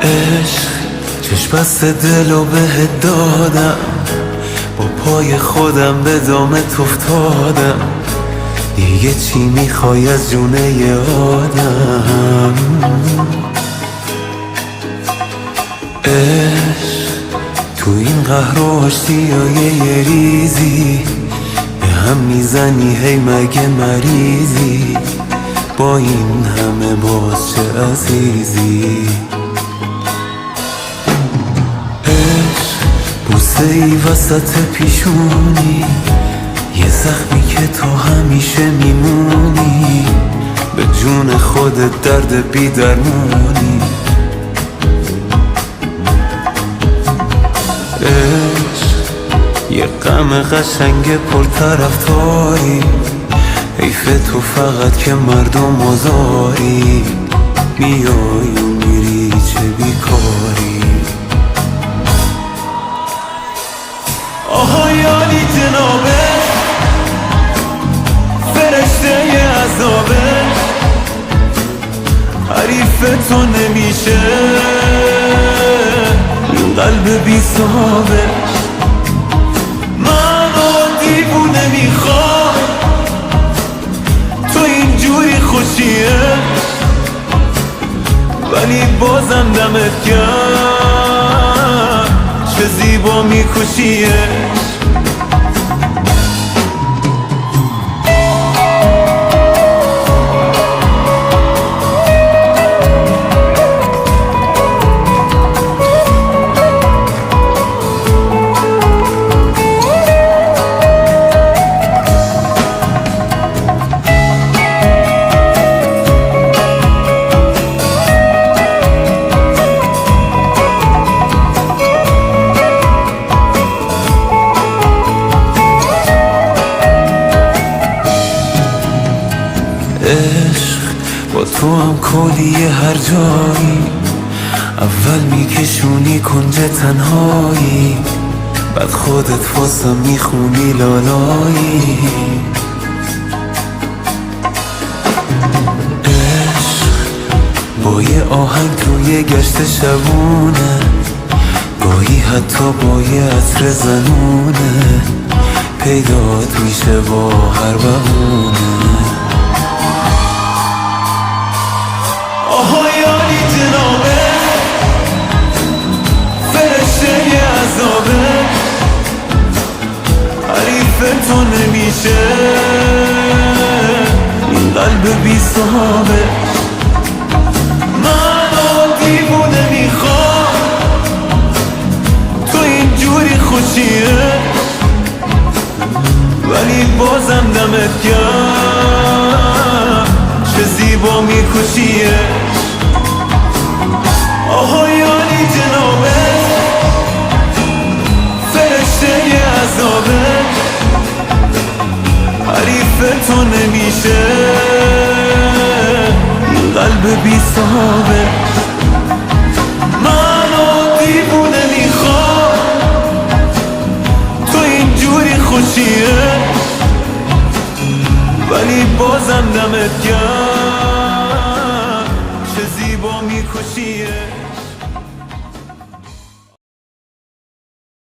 عشق چشم بست دلو بهت دادم، با پای خودم به دامت افتادم. دیگه چی میخوای از جونه ی آدم؟ عشق تو این قهر و آشتیای یه ریزی به هم میزنی، هی مگه مریضی؟ با این همه باز چه عزیزی؟ عشق بوسه ای وسط پیشونی، یه زخمی که تو همیشه میمونی، به جون خودت درد بی درمونی. عشق یه غم قشنگ پرطرفداری، حیف تو فقط که مردم آزاری، میای و میری چه بیکاری. آها یالی جنابه، فرشته ی عذابه، حریف تو نمیشه این قلب بی صحابه. من دیوونه میخوام تو اینجوری خوشیه، ولی بازم دمت گرم چه زیبا میکشیه. عشق با تو هم کلیه هر جایی، اول میکشونی کنج تنهایی، بعد خودت واسم میخونی لالایی. عشق با یه آهنگ توی گشت شبونه، گاهی حتی با یه عطر زنونه، پیدات میشه با هر بهونه. آها یالی جنابه، فرشته ی عذابه، حریف تو نمیشه این قلب بی صحابه. من دیوونه میخوام تو اینجوری خوشیه، ولی بازم دمت گرم چه زیبا میکشیه. آها یالی جنابه، فرشته ی عذابه، حریف تو نمیشه این قلب بی صحابه. منو دیوونه میخوام تو اینجوری خوشیه، ولی بازم دمت گرم چه زیبا میکشیه.